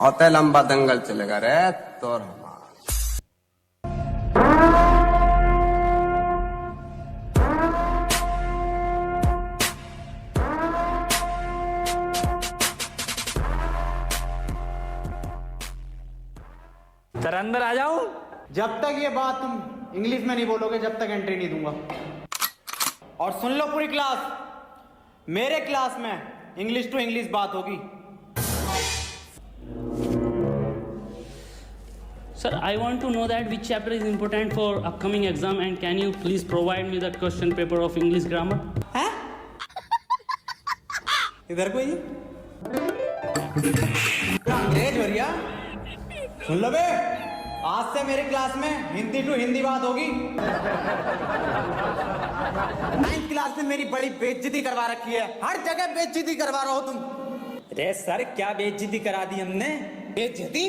होते लंबा दंगल चलेगा रे तो सर अंदर आ जाऊं? जब तक ये बात तुम इंग्लिश में नहीं बोलोगे जब तक एंट्री नहीं दूंगा। और सुन लो पूरी क्लास, मेरे क्लास में इंग्लिश टू इंग्लिश बात होगी। Sir, I want to know that which chapter is important for upcoming exam and can you please provide me the question paper of English grammar? हैं? इधर कोई अंग्रेज हो रिया? सुन लो बे, आज से मेरी क्लास में हिंदी टू हिंदी बात होगी। 9th क्लास में मेरी बड़ी बेइज्जती करवा रखी है, हर जगह बेइज्जती करवा रहे हो तुम। अरे सर क्या बेइज्जती करा दी हमने? बेइज्जती?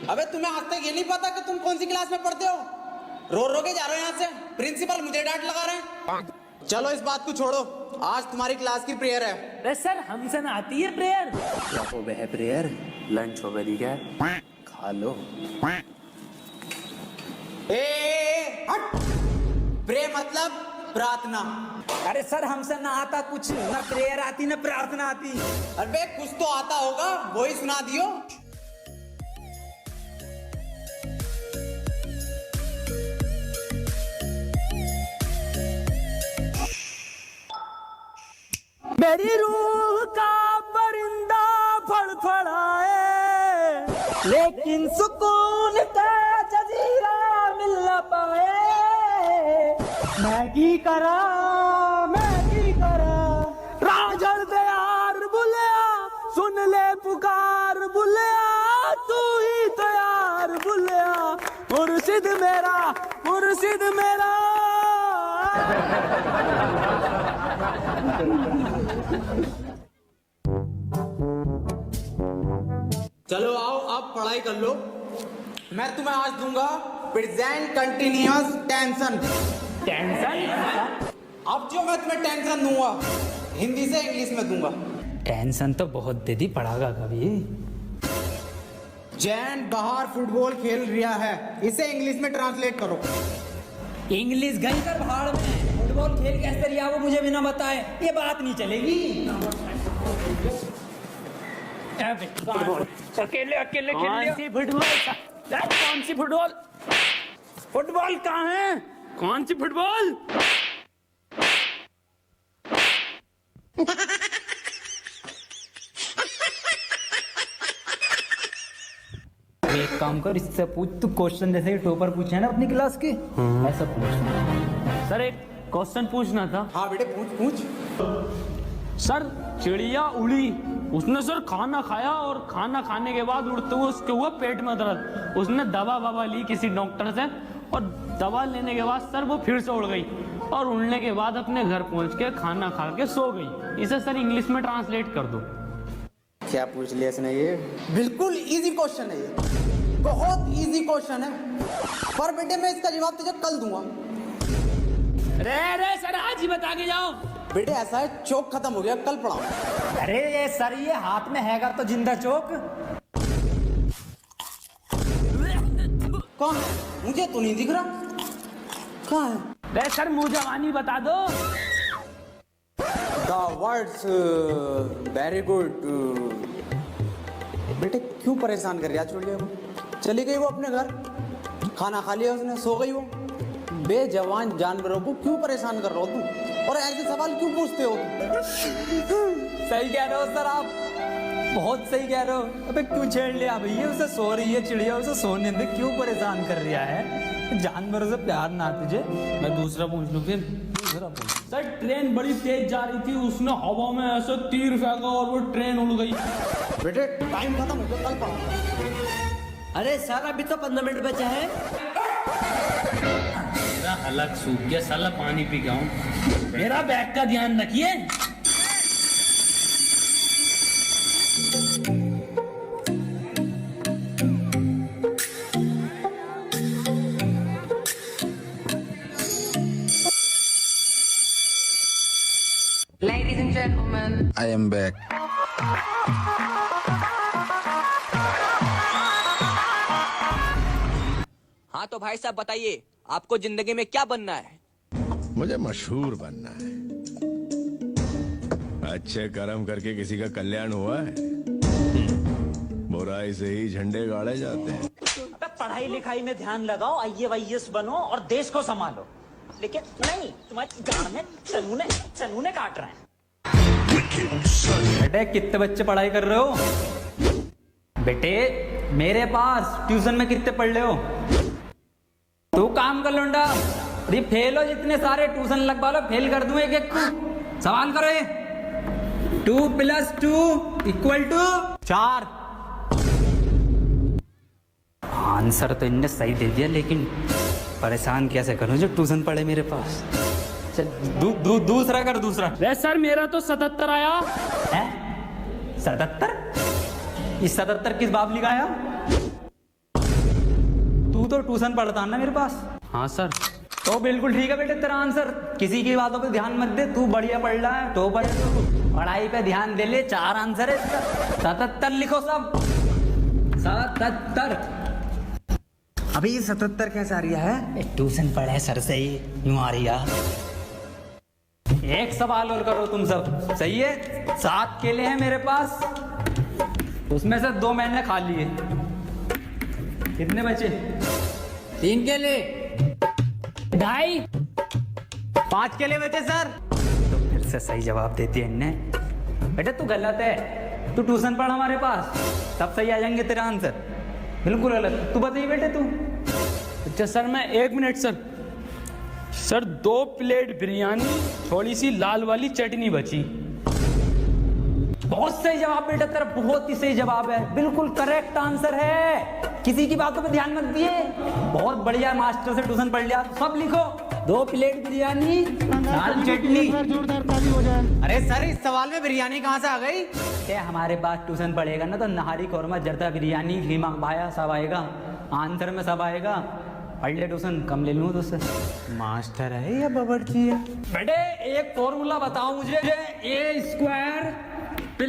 अबे तुम्हें आज तक ये नहीं पता कि तुम कौन सी क्लास में पढ़ते हो? रो के जा रहे हो यहाँ से, प्रिंसिपल मुझे डांट लगा रहे हैं। चलो इस बात को छोड़ो, आज तुम्हारी क्लास की प्रेयर है। अरे सर हमसे ना आती है प्रेयर। क्या हो बे प्रेयर? लंच हो गई क्या? खा लो। हट! प्रे मतलब प्रार्थना। अरे सर हमसे ना आता कुछ, ना प्रेयर आती ना प्रार्थना आती। अबे कुछ तो आता होगा, वही सुना दियो। मेरी रूह का परिंदा फड़फड़ाए लेकिन सुकून का जजीरा मिल न पाए। मैं करा राजड़ दे यार बुलिया, सुन ले पुकार बुलिया, तू ही तो यार बुलिया, मुर्शिद मेरा मुर्शिद मेरा। चलो आओ अब पढ़ाई कर लो। मैं तुम्हें आज दूंगा प्रेजेंट कंटिन्यूअस टेंशन। अब जो मैं तुम्हें टेंशन दूंगा हिंदी से इंग्लिश में दूंगा। टेंशन तो बहुत दे दी, पढ़ागा कभी? जैन बाहर फुटबॉल खेल रहा है, इसे इंग्लिश में ट्रांसलेट करो। इंग्लिश गई कर भाड़ में, फुटबॉल खेल कैसे रिया वो मुझे बिना बताए ये बात नहीं चलेगी। अकेले अकेले खेल सी फुटबॉल? कौन सी फुटबॉल? फुटबॉल कहाँ है? कौन सी फुटबॉल? एक काम कर, इससे पूछ, तू क्वेश्चन जैसे टॉपर पूछे ना अपनी क्लास के, ऐसा पूछ। सर एक क्वेश्चन पूछना था। हाँ बेटे पूछ। सर चिड़िया उड़ी, उसने सर खाना खाया और खाना खाने के बाद उड़ते हुए उसके हुआ पेट में दर्द। उसने दवा ली किसी डॉक्टर से और दवा लेने के बाद सर वो फिर से उड़ गई और उड़ने के बाद अपने घर पहुंच के खाना खा के सो गई। इसे सर इंग्लिश में ट्रांसलेट कर दो। क्या पूछ लिया इसने? ये बिल्कुल इजी क्वेश्चन है, ये बहुत इजी क्वेश्चन है, पर बेटे मैं इसका जवाब तुझे कल दूंगा। रे सर आज ही बता के जाओ। बेटे ऐसा है, चौक खत्म हो गया, कल पढ़ाओ। अरे ये सर ये हाथ में हैगा तो जिंदा चौक। कौन? मुझे तो नहीं दिख रहा, कहाँ है? रे सर मुंह जवानी बता दो। The words very good। बेटे क्यों परेशान कर रहा छोड़िए को? चली गई वो अपने घर, खाना खा लिया उसने, सो गई वो। बेजवान जानवरों को क्यों परेशान कर रहे हो तुम, और ऐसे सवाल क्यों पूछते हो तुम? सही कह रहे हो सर आप, बहुत सही कह रहे हो। अबे क्यों छेड़ लिया भैया? उसे सो रही है चिड़िया, उसे सोने दे, क्यों परेशान कर रहा है? जानवरों से प्यार ना तुझे? मैं दूसरा पूछ लूं फिर। दूसरा पूछ। सर ट्रेन बड़ी तेज जा रही थी, उसने हवा में ऐसे तीर फेंका और वो ट्रेन उड़ गई। बेटे टाइम खत्म हो गया, कल पढ़ाओ। अरे सर अभी तो 15 मिनट बचा है। मेरा हलक सूख गया, साला पानी पी गया हूँ। मेरा बैग का ध्यान रखिए। Ladies and gentlemen, I am back. हाँ तो भाई साहब बताइए, आपको जिंदगी में क्या बनना है? मुझे मशहूर बनना है। अच्छे कर्म करके किसी का कल्याण हुआ है? बुराई से ही झंडे गाड़े जाते हैं। पढ़ाई लिखाई में ध्यान लगाओ, IAS बनो और देश को संभालो। लेकिन नहीं, तुम्हारी गांड में चनूने काट रहे हैं। बेटे कितने बच्चे पढ़ाई कर रहे हो? बेटे मेरे पास ट्यूशन में कितने पढ़ रहे हो? तू काम कर लौंडा, अरे फेल हो जितने सारे ट्यूशन लगवा लो, फेल कर दूं एक एक को। सवाल करो ये। 2 + 2 = 4। आंसर तो इनने सही दे दिया, लेकिन परेशान कैसे करूं जो ट्यूशन पढ़े मेरे पास। चल दूसरा कर, दूसरा। वैसे सर मेरा तो 77 आया है। 77? इस 77 किस बाप लिखाया? तू तो ट्यूशन पढ़ता ना मेरे पास। हाँ सर। तो बिल्कुल ठीक है बेटे तेरा आंसर, किसी की बातों पे ध्यान मत दे, तू बढ़िया पढ़ रहा है, तो पढ़ाई पे ध्यान दे ले। 4 आंसर है इसका। 77 लिखो सब। 77। अभी 77 कैसे आ रही है? ट्यूशन पढ़े सर से ही यूं आ रही है। एक सवाल और करो तुम सब, सही है? 7 केले हैं मेरे पास, उसमें से 2 मैंने खा लिए, कितने बचे? 3 केले। 2.5। 5 केले बचे सर। तो फिर से सही जवाब देती है इनने। बेटे तू गलत है, तू ट्यूशन पढ़ हमारे पास, तब सही आ जाएंगे तेरा आंसर। बिल्कुल गलत। तू बताइए बेटे तू। अच्छा सर मैं 1 मिनट सर 2 प्लेट बिरयानी, थोड़ी सी लाल वाली चटनी बची। बहुत सही जवाब बेटा तेरा, बहुत ही सही जवाब है, बिल्कुल करेक्ट आंसर है। किसी की बातों पे ध्यान मत दिए, बहुत बढ़िया मास्टर से ट्यूशन पढ़ लिया। सब लिखो, 2 प्लेट बिरयानी, लाल चटनी। अरे सर इस सवाल में बिरयानी कहाँ से आ गई? ये हमारे पास ट्यूशन पढ़ेगा ना तो नहारी कौरमा, जर्दा बिरयानी, कीमा भाया सब आएगा, आंसर में सब आएगा। पढ़ ले ट्यूशन, कम ले लूँ तो सर। मास्टर है या बावर्ची है? बेटे एक फॉर्मूला बताओ मुझे, A² +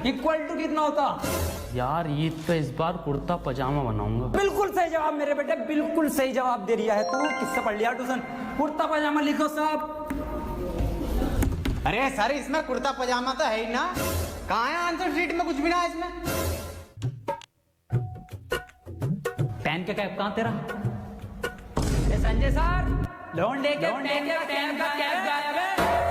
B² = कितना होता? यार ईद पे इस बार कुर्ता पजामा बनाऊंगा। बिल्कुल सही जवाब मेरे बेटे, बिल्कुल सही जवाब दे रिया है तू। किससे पढ़ लिया ट्यूशन? कुर्ता पजामा लिखो सब। अरे सर इसमें कुर्ता पजामा तो है ही ना, कहाँ है आंसर शीट में? कुछ भी ना है इसमें। पेन का कैप कहाँ तेरा? अरे संजय सर, लोन लेके पेन का कैप गायब है।